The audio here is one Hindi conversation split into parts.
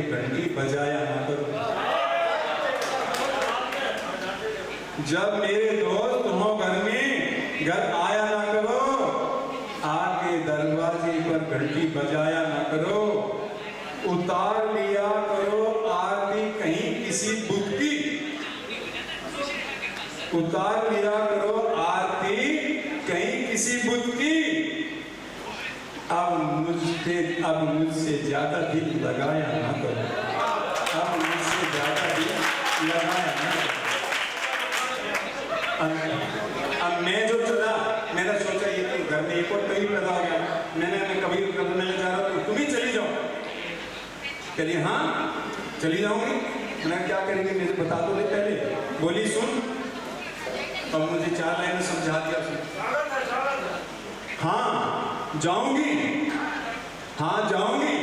पे घंटी बजाया ना करो। जब मेरे दोस्त हो घर में, घर आया ना करो, आके दरवाजे पर घंटी बजाया ना करो। उतार लिया करो आरती कहीं किसी बुत की, उतार लिया करो आरती कहीं किसी बुत की। अब मुझसे ज्यादा दिल लगाया ना करो, अब मुझसे ज्यादा दिल लगाया ना करो। अब मैं जो चला, मैंने सोचा ये तो घर में एक और कहीं पैदा हो गया, मैंने कभी करने जा रहा तो तुम ही चली जाओ। चलिए हाँ चली जाऊंगी। मैंने क्या करेंगे मुझे बता दो पहले। बोली सुन, अब मुझे 4 लाइन समझा दिया। हाँ जाऊंगी, हाँ जाऊंगी,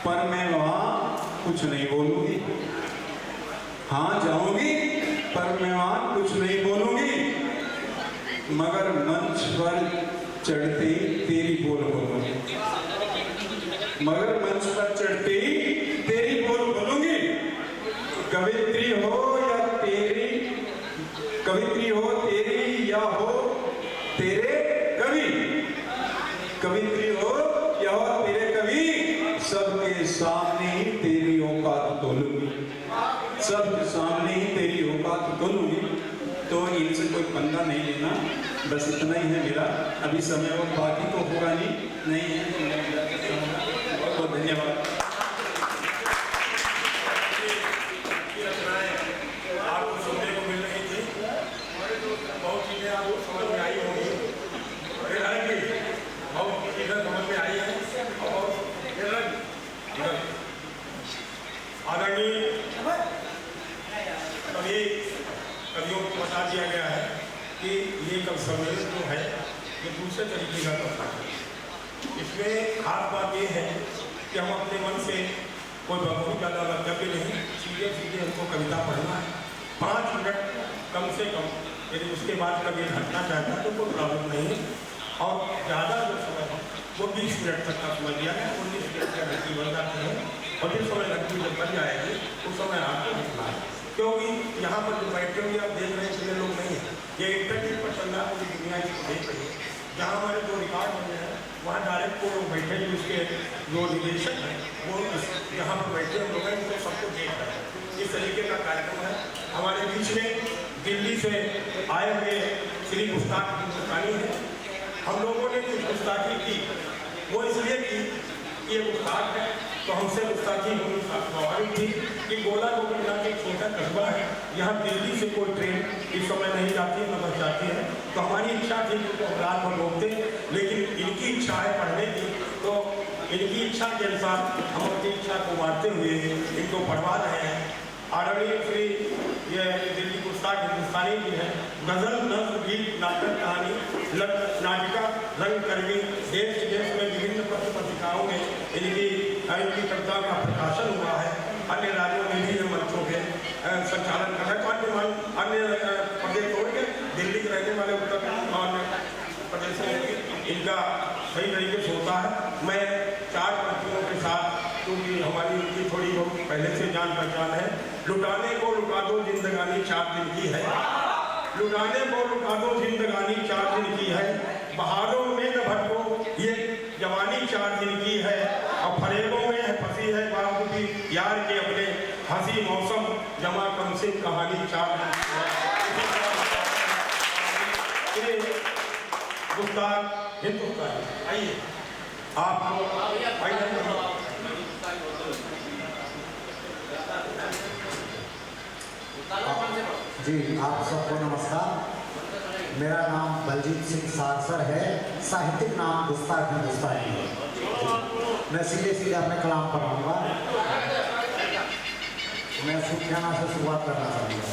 पर मैं वहां कुछ नहीं बोलूंगी। हाँ जाऊंगी पर मैं वहां कुछ नहीं बोलूंगी, मगर मंच पर चढ़ते ही तेरी बोल बोलूंगी, मगर मंच पर चढ़ते ही तेरी बोल बोलूंगी। कवित्री हो या तेरी, कवित्री हो तेरी या हो तेरे कवि, कवित्री हो या हो तेरे कवि, सबके सामने ही तेरी औकात तोलूंगी, सबके सामने ही तेरी औकात तोलूंगी। तो इनसे कोई पंगा नहीं लेना, बस इतना ही है मेरा अभी समय, और बाकी तो होगा नहीं है। बहुत बहुत धन्यवाद। आपको सुनने को मिल रही थी, बहुत चीजें आपको समझ में आई होंगी, बहुत चीजें समझ में आई है। और आदरणीय कवियों को बता दिया गया है कि ये कवि सम्मेलन जो है ये दूसरे तरीके का कविता है। इसमें खास बात ये है कि हम अपने मन से कोई बहुत ज़्यादा वक्तव्य नहीं, सीधे सीधे हमको कविता पढ़ना है। 5 मिनट कम से कम, यदि उसके बाद कभी हटना चाहता है तो कोई प्रॉब्लम नहीं है। और ज़्यादा जो समय हो वो 20 मिनट तक का समझ लिया है। 19 मिनट का घंटी बन जाती है, और जिस समय घंटी जब बन जाएगी उस समय आपको लिखना है। क्योंकि यहाँ पर जो बैठे हुए आप देख रहे हैं इतने लोग नहीं हैं, ये इंटरनेट पर चल रहा है, पूरी दुनिया इसको देख रही है। जहाँ हमारे जो रिकॉर्ड बने हैं वहाँ डायरेक्ट को लोग बैठे, जो इसके जो निदेशक हैं वो यहाँ पर बैठे लोग हैं, उनको सबको देख रहे हैं। इस तरीके का कार्यक्रम है। हमारे बीच में दिल्ली से आए हुए श्री गुस्ताख हिंदुस्तानी है। हम लोगों ने कुछ गुस्ताखी की, वो इसलिए की कि ये गुस्ताख है तो हमसे गुस्ताखी होनी स्वाभाविक थी कि गोला गोविंदा के छोटा कस्बा है, यहाँ दिल्ली से कोई ट्रेन इस समय नहीं जाती है, न बस जाती है। तो हमारी इच्छा थी कि हम रात भर रोकते, लेकिन इनकी इच्छा है पढ़ने की, तो इनकी इच्छा के अनुसार हम अपनी इच्छा को मारते हुए इनको पढ़वा रहे हैं। आदरणीय श्री ये दिल्ली गुस्ताख हिंदुस्तानी जी हैं। गजल, नज़्म, गीत, नाटक, कहानी, नाटिका, रंग कर्मी, देश विदेश में विभिन्न पत्र पत्रिकाओं में इनकी कविता का प्रकाशन हुआ है। अन्य राज्यों में भी मंचों के संचालन कर रहे हैं। अन्य प्रदेश छोड़ के दिल्ली के रहने वाले उत्तर प्रदेश में इनका सही तरीके से होता है। मैं 4 पंक्तियों के साथ, क्योंकि हमारी उनकी थोड़ी बहुत पहले से जान पहचान है। लुटाने को लुटा दो जिंदगानी 4 दिन की है, लुटाने को लुटा दो जिंदगानी 4 दिन की है, बहारों में न भटको ये जवानी 4 दिन की है, और फरेबों में फंसी है बाबू की यार के अपने हंसी मौसम जमा कम से कहानी 4 दिन की है। गुस्ताख हिंदुस्तानी, आइए आपको जी, आप सबको नमस्कार। मेरा नाम बलजीत सिंह सारसर है, साहित्यिक नाम गुस्ताख हिंदुस्तानी है। मैं सीधे सीधे अपने कलाम पढ़ाऊंगा। मैं सुख्याना से शुरुआत करना चाहूँगा।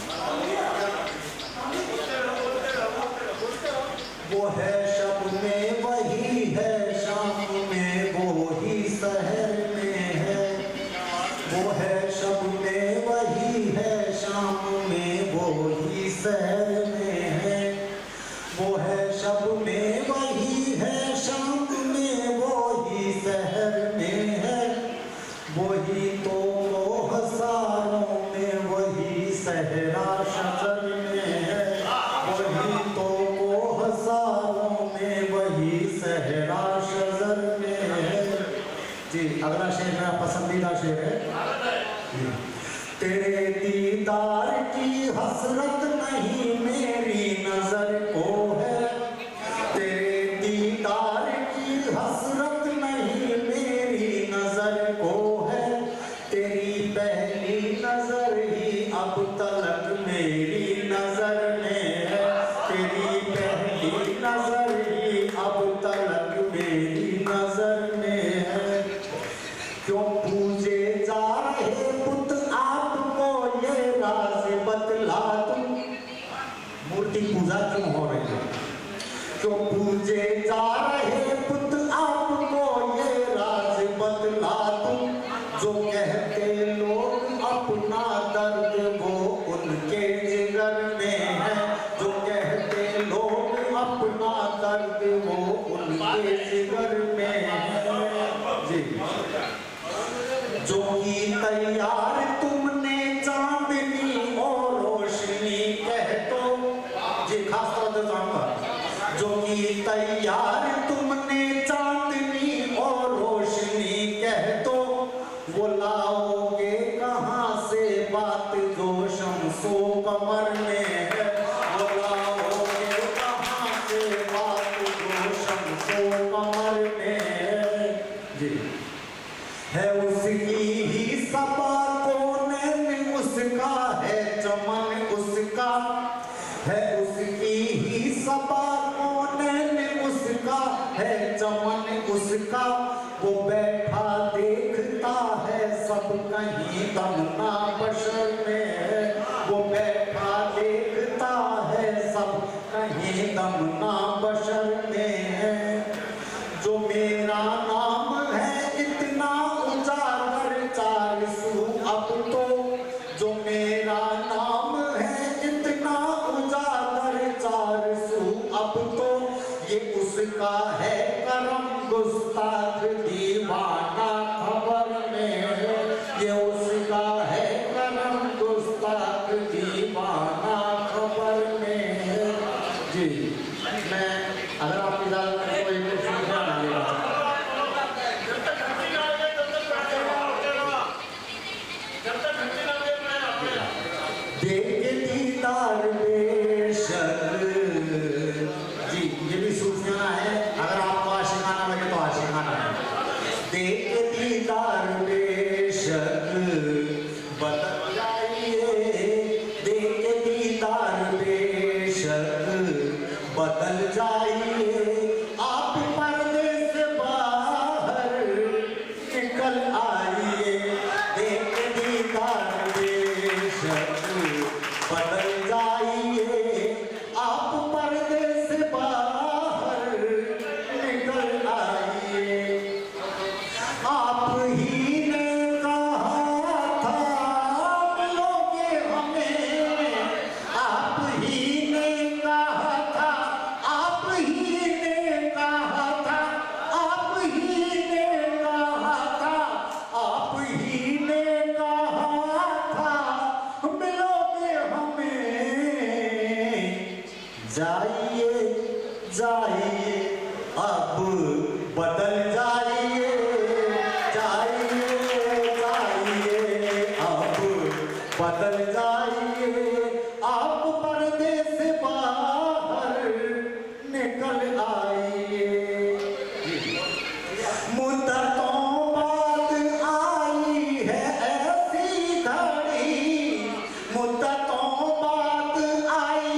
वो है शब में वही है, शाम में वो ही शहर में है। वो है शब में वही है, शाम में वो ही शहर में है। वो है शब में वही है, शाम में वो ही शहर में है। वो ही तो जी अगला शेर मेरा पसंदीदा शेर है। तेरे दीदार की हसरत नहीं मेरी नजर को है, तेरे दीदार की हसरत नहीं मेरी नजर को है, तेरी पहली नजर ही अब तलक मेरी नजर में है, तेरी पहली नजर ही अब तलक मेरी नजर में है। क्यों पूजे जा रहे बुत आपको ये राज बतला दूं, मूर्ति पूजा क्यों हो रही है? क्यों पूजे जा रहे बुत आपको ये राज बतला दूं, जो कहते लोग अपना दर्द वो उनके जिगर में है, जो कहते लोग अपना दर्द वो उनके जिगर में है। जी जो की तैयार तुमने चांदनी और रोशनी कह दो, जी खास तौर से जाऊंगा, जो की तैयार तुमने चांदनी और रोशनी कह दो, वो लाओगे कहाँ से बात जो शम्सो कमर में है, वो लाओगे कहाँ से बात जो शम्सो कमर में है। जी है उसकी ही सबा कोने में उसका है चमन उसका, है उसकी ही सबा कोने में उसका है चमन उसका, वो बैठा देखता है सब कहीं दमना बशर में है, वो बैठा देखता है सब कहीं दमना बशर में है। जो मेरा नाम है इतना उजागर चार सू अब तो, जो मेरा नाम है इतना उजागर चार सू अब तो, ये उसका है करम गुस्ताख दीवाना खबर में है, ये उसका है करम गुस्ताख दीवाना खबर में है। जी मैं अगर आपकी इजाजत है तो एक सूचना डालेगा। देख दीदार बेशक, जी ये भी सूचना है, अगर आपको आशिकाना लगे तो आशिकाना है। देख दीदार बेशक बदल जाइए, देख दीदार बेशक बदल जाइए, आप पर्दे से बाहर निकल आइए, देख दीदार बेशक बदल जाइए, आप पर्दे से बाहर निकल आइए। आप ही ने कहा था मिलोगे हमें, आप ही ने कहा था, आप ही ने कहा था, आप ही ने कहा था, आप ही ने कहा था मिलोगे हमें। जाइए जाइए अब बदल जाइए, जाइए जाइए अब बदल जाइए, आप पर्दे से बाहर निकल आइए। मुद्दतों बाद आई है ऐसी घड़ी, मुद्दतों बाद आई,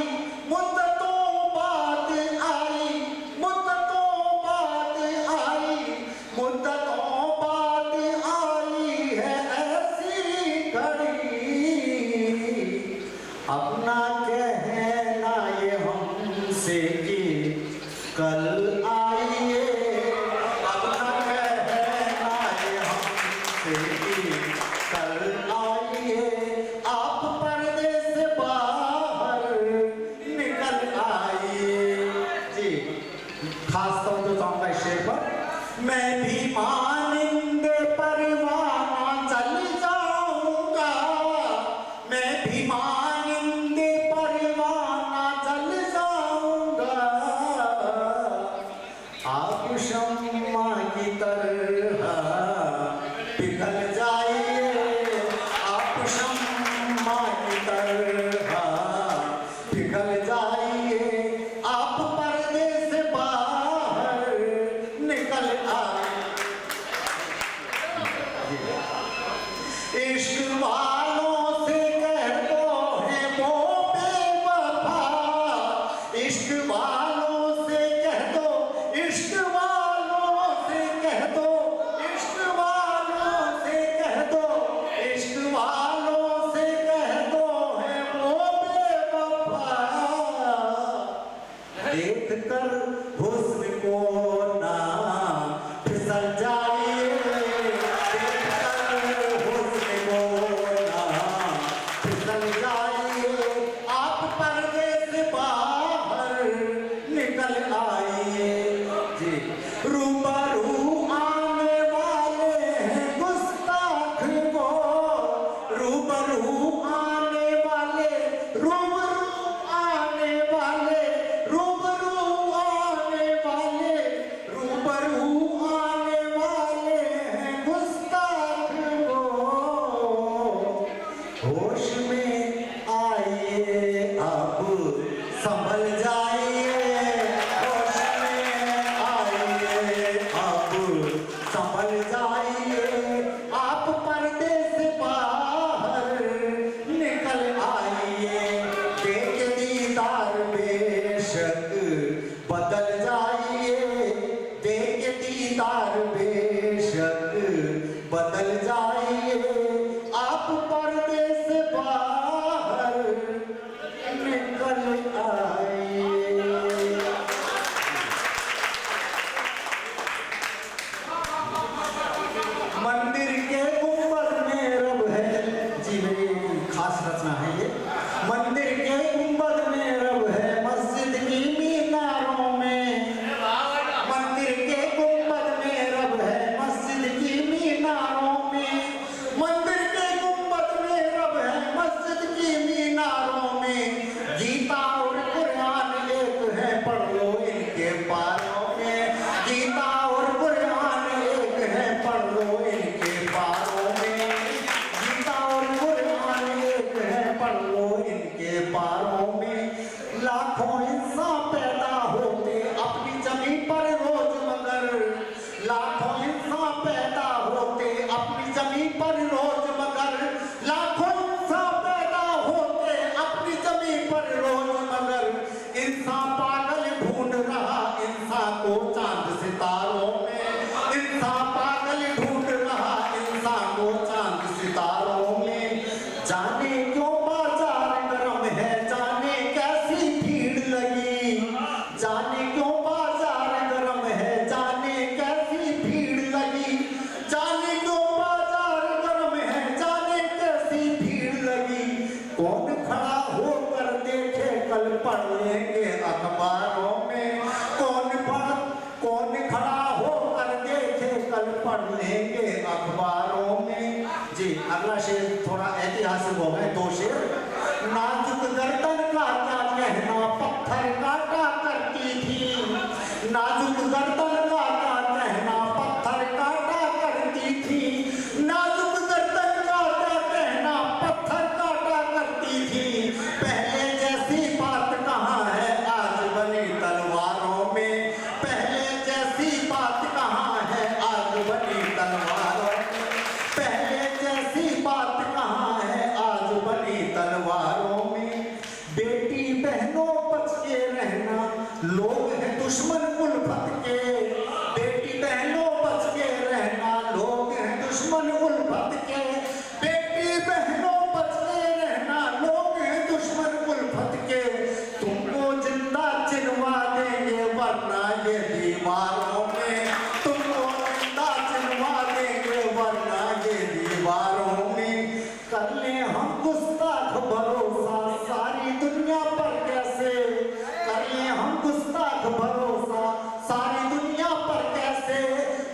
मुद्दतों बाद आई, मुद्दतों बाद आई, मुद्दतों बाद आई है ऐसी घड़ी, अपना कहना ये हमसे कि कल आइए, अपना कहना ये हमसे कि कल आइए, आप पर्दे से बाहर निकल आइए। जी खास तौर पे जाऊंगा इस शेर पर। मैं भी मानिंदे परवाना चल जाऊंगा, मैं भी मानिंदे परवाना चल जाऊंगा, आप शम्मा की तरह बदल जाइए आप पर्दे से बाहर निकल आइए। मंदिर के गुंबद में रब है, जी मेरी खास रचना है ये। मंदिर के गुंबद में रब है, मस्जिद की मीनारों में। मंदिर के गुंबद में रब है, मस्जिद की मीनारों में। मंदिर के गुंबद में रब है, मस्जिद की मीनारों में। गीता और कुरान एक है, पढ़ लो इनके पारों में। गीता और कुरान एक है, पढ़ लो इनके पारों में। गीता और कुरान एक है, पढ़ लो इनके पारों में। लाखों इंसान पैदा होते अपनी जमीन पर रोज मगर। लाखों इंसान पैदा होते अपनी जमीन पर रोज मगर। लाखों इंसान पैदा होते अपनी जमीन पर रोज मगर। इंसान पागल ढूंढ रहा इंसान को चांद सितारों में। इंसान पागल ढूंढ रहा इंसान को चांद सितारों में। जाने क्यों बाजार गरम है, जाने कैसी भीड़ लगी। जाने क्यों बाजार गरम है, जाने कैसी भीड़ लगी। जाने क्यों बाजार गरम है, जाने कैसी भीड़ लगी। कौन खड़ा होकर देखे कल पढ़ लेंगे अखबारों में। कौन खड़ा होकर देखे कल पढ़ लेंगे अखबारों में। जी अगला शेर थोड़ा ऐतिहासिक हो गए, दो शेर। नाजुक गर्दन का क्या कहना, पत्थर काटा करती थी। नाजुक गर्दन का क्या कहना, पत्थर काटा करती थी। नाजुक गर्दन का क्या कहना, पत्थर काटा करती थी। पहले जैसी बात कहाँ है आज बनी तलवारों में। पहले जैसी बात कहाँ है आज बनी तलवारों में। पहले जैसी बात कहाँ है आज बनी तलवारों में। बेटी बहनों बच के रहना, लोग हैं दुश्मन उल्फत के। बेटी बहनों बच के रहना, लोग हैं दुश्मन उल्फत के। बेटी बहनों बच के रहना, लोग हैं दुश्मन उल्फत के। तुमको जिंदा चिनवा देंगे वरना ये दीवारों में। तुमको जिंदा चिनवा देंगे वरना ये दीवारों में। कर ले हम गुस्ताख भरोसा सारी दुनिया पर कैसे। कर ले हम गुस्ताख भरोसा सारी दुनिया पर कैसे।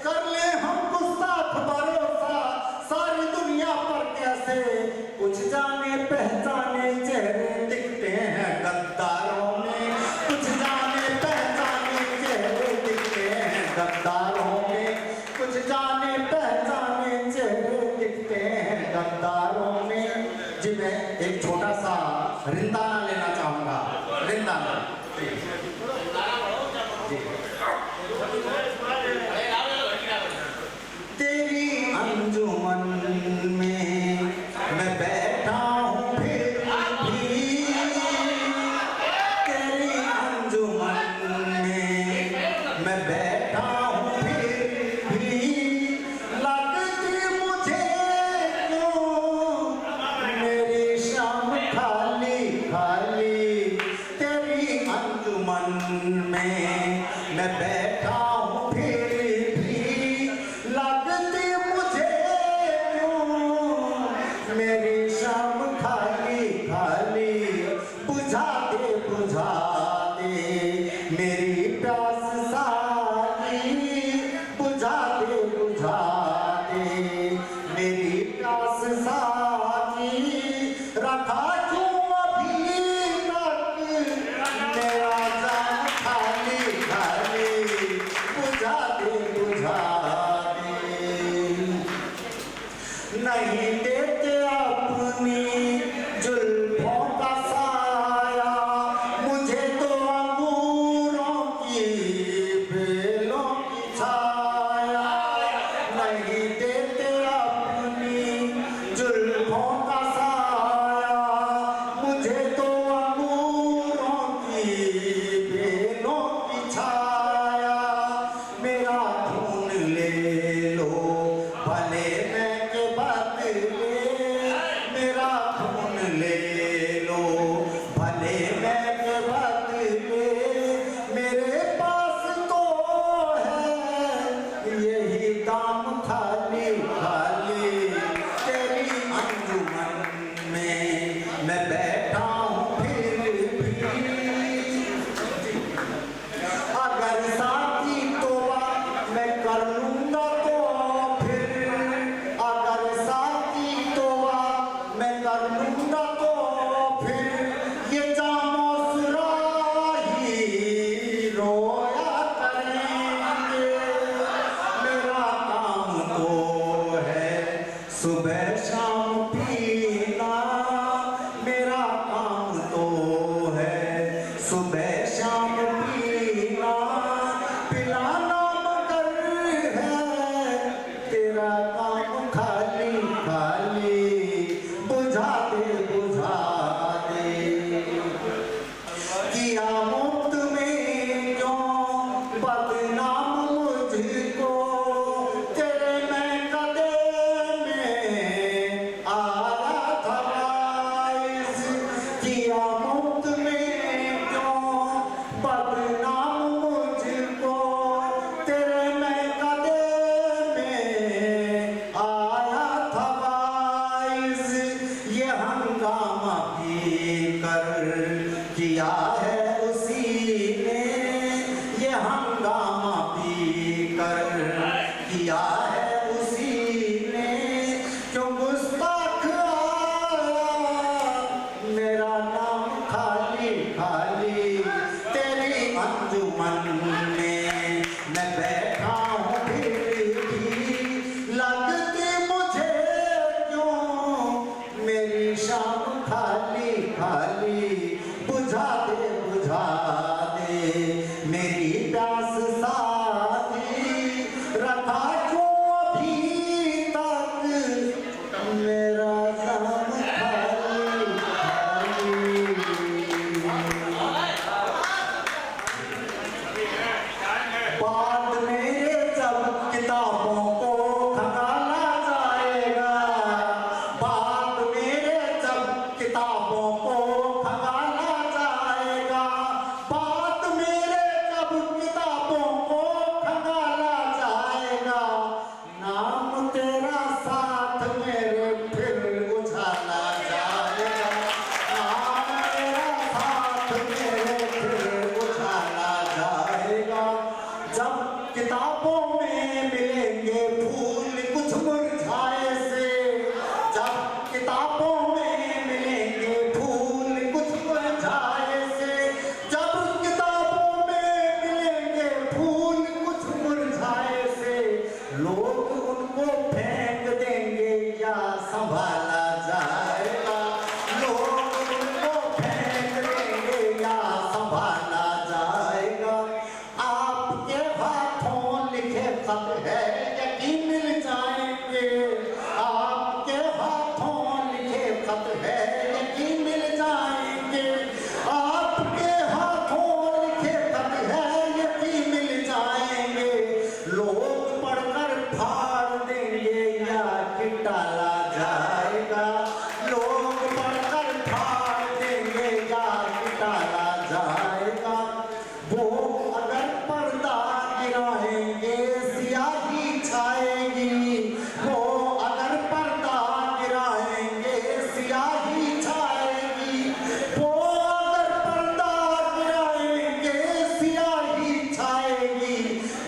कर ले हम गुस्ताख भरोसा सारी दुनिया पर कैसे। कुछ जाने पहचाने चेहरे दिखते हैं गद्दारों में। कुछ जाने पहचाने चेहरे दिखते हैं गद्दारों में। कुछ जाने पहचाने चेहरे दिखते हैं गद्दारों में। जी मैं एक छोटा सा रिंदाना लेना चाहूंगा, रिंदाना। तेरी अंजुमन में मैं बैठा हूँ फिर भी। तेरी अंजुमन में मैं बैठा हूँ फिर भी। लगती मुझे क्यों मेरी शाम खाली खाली। तेरी अंजुमन में मैं बैठा हूँ फिर भी। लगती मुझे क्यों मेरी शाम खाली खाली। बुझा दे मेरी प्यास सारी। बुझा दे मेरी प्यास सारी। रखा क्यों अभी तक मेरा जाम खाली खाली। बुझा दे नहीं देते अपनी जुल्फों का साया। मुझे तो अंगूरों की बेलों की छाया। नहीं देते अपनी जुल्फों का साया। मुझे तो अंगूरों की बेलों की छाया। मेरा खून ले लो भले सुबह शाम पीना मेरा काम तो है, सुबह शाम पीना पिलाना मगर है, तेरा काम खाली खाली बुझा दे किया मुफ्त में क्यों बदनाम मुझको, तेरे मैं कदे में आया था वाइस, किया मुफ्त में क्यों बदनाम मुझको, तेरे मैं कदे में आया था वाइस, ये हंगामा भी कर किया है उसी ने, ये हंगामा भी कर किया है उसी ने, क्यों गुस्ताख आया मेरा नाम खाली खाली, तेरी अंजुमन में मैं बैठा हूँ फिर भी लगती मुझे क्यों मेरी शाम खाली खाली, बुझा दे मेरी प्यास साथी, रखा क्यों अभी तक मेरा दम खाली खाली। बाद मेरे जब किताबों को खंगाला जाएगा, बाद मेरे जब किताबों को खंगाला जाएगा, बाद मेरे जब किताबों को खंगाला जाएगा, नाम तेरा साथ मेरे फिर उछाला जाएगा, नाम तेरा साथ मेरे फिर उछाला जाएगा। जब किताबों में मिलेंगे फूल कुछ मुरझाए से, जब किताबों में मिलेंगे फूल कुछ मुरझाए से, जब किताबों में मिलेंगे फूल कुछ मुरझाए से, लोग उनको फेंक देंगे या संभाला जाएगा, लोग उनको फेंक देंगे या संभाला जाएगा। आपके हाथों लिखे खत है यकीन मिल जाएंगे, आपके हाथों लिखे खत है यकीन मिल जाएंगे, आपके हाथों लिखे खत है यकीन मिल जाएंगे, लोग पढ़कर फाड़ देंगे या कि टाला जाएगा, लोग पढ़कर फाड़ देंगे या कि टाला जाएगा। वो अगर पर्दा गिराएंगे सियाही छाएगी, वो अगर पर्दा गिराएंगे सियाही छाएगी, वो अगर पर्दा गिराएंगे सियाही छाएगी,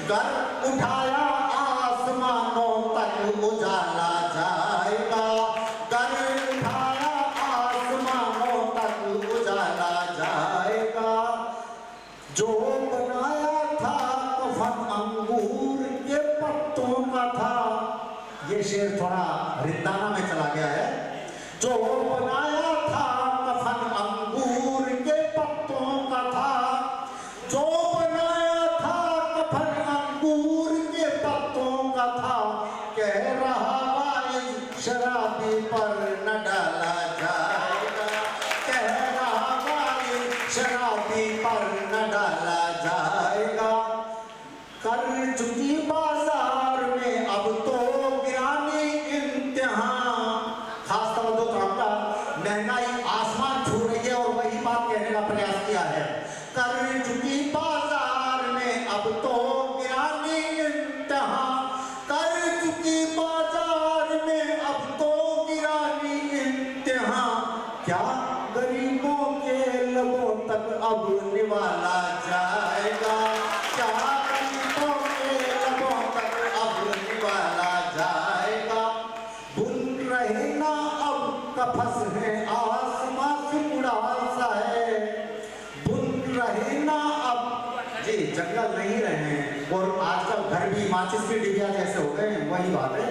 घर उठाया आसमानों तक उजाला जाएगा, घर उठाया आसमानों तक उजाला जाएगा। जो बनाया था कफन अंगूर के पत्तों का था, ये शेर थोड़ा रिंदाना में चला गया है। जो बनाया था कफन अंगूर के पत्तों का था, जो बनाया था कफन अंगूर के पत्तों का था, कह रहा वाइज शराबी पर न डाला जाएगा, कह रहा वाइज शराबी पर न डाला जाएगा। कर चुकी बाजार में अब तो गिरानी इम्तिहान, खास तवज्जो चाहूंगा, महंगाई आसमान छू रही है और वही बात कहने का प्रयास किया है। कर चुकी बाजार में अब तो गिरानी इम्तिहान, कर चुकी बाजार में अब तो गिरानी इम्तिहान, क्या गरीबों के लबों तक अब निवाला जाएगा, क्या गरीबों के लबों तक अब निवाला जाएगा। बुन रहे ना अब कफस है आसमां से उड़ा सा है, बुन रहे ना अब, जी जंगल नहीं रहे और आजकल घर भी माचिस की डिबिया जैसे हो गए हैं, वही बात है।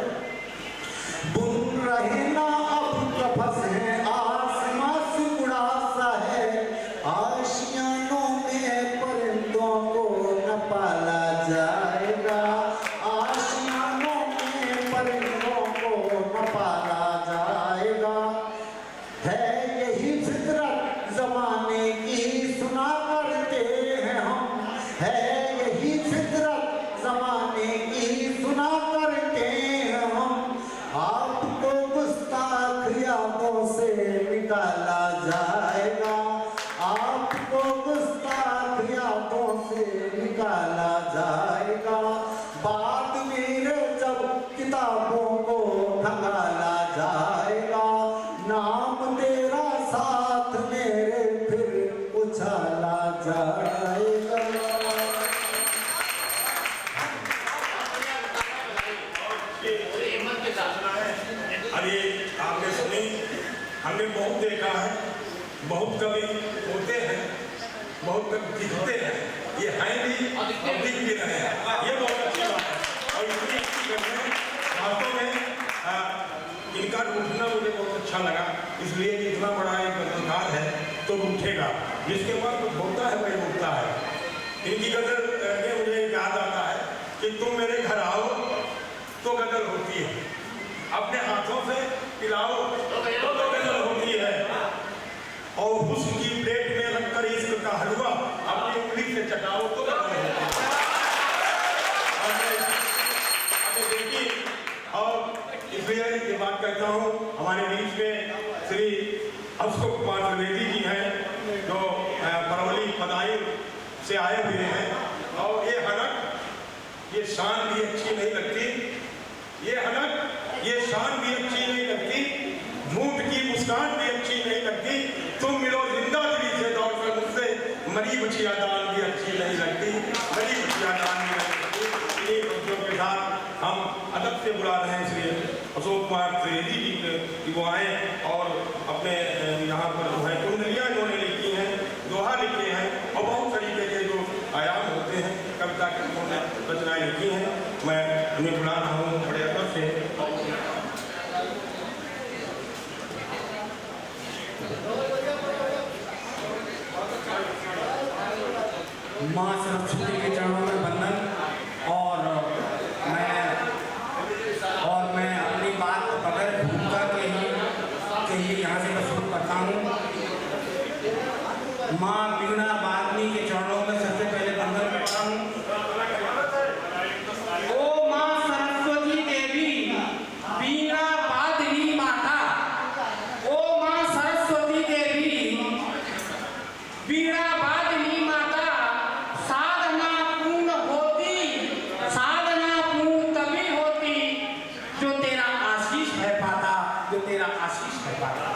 बुन नहीं, हमने बहुत देखा है, बहुत कवि होते हैं, बहुत कवि दिखते हैं, ये हैं भी और दिख भी रहे हैं, ये बहुत अच्छी बात है। और इतनी अच्छी गज़ल है, वास्तव में इनका उठना मुझे बहुत अच्छा लगा, इसलिए कि इतना बड़ा एक गज़लकार है तो उठेगा, जिसके पास कुछ होता है वही उठता है। इनकी गज़ल में मुझे याद आता है कि तुम मेरे घर आओ तो गज़ल होती है, अपने हाथों से पिलाओ तो गज़ल होती है, और हुस्न की प्लेट में रखकर इश्क का हलवा अपनी उंगली से चटाओ तो गज़ल होती है। देखिए, और इसलिए ये बात करता हूँ, हमारे बीच में श्री अशोक कुमार द्विवेदी जी हैं जो परवली पदायूं से आए हुए हैं, और ये हनक, ये शान भी अच्छी नहीं लगती, ये हनक, ये शान भी अच्छी नहीं लगती, झूठ की मुस्कान भी अच्छी नहीं लगती, तुम मिलो जिंदा दिली से दौड़कर मुझसे, मरी बचिया दान भी अच्छी नहीं लगती, मरी बचिया दान भी नहीं लगती। इन्हीं बच्चों के साथ हम अदब से बुला रहे हैं इसलिए अशोक कुमार द्विवेदी जी कि वो आए और अपने यहाँ पर जो है कुंडलियाँ इन्होंने लिखी हैं, दोहा लिखे हैं, और बहुत तरीके के जो आयाम होते हैं कविता के उन्होंने रचनाएँ लिखी हैं। मैं उन्हें बुला रहा हूँ बड़े अदब से। माँ सरस्वती के चरणों में वंदन, और मैं अपनी बात बगैर भूमिका के ही यहाँ से शुरू करता हूँ। माँ वीणा वादनी के चरणों में सबसे पहले वंदन करता हूँ। ओ माँ सरस्वती देवी, वीणा वादनी माता, ओ माँ सरस्वती देवी, वीणा वादनी माता, साधना पूर्ण तभी होती जो तेरा आशीष है पाता, जो तेरा आशीष है पाता।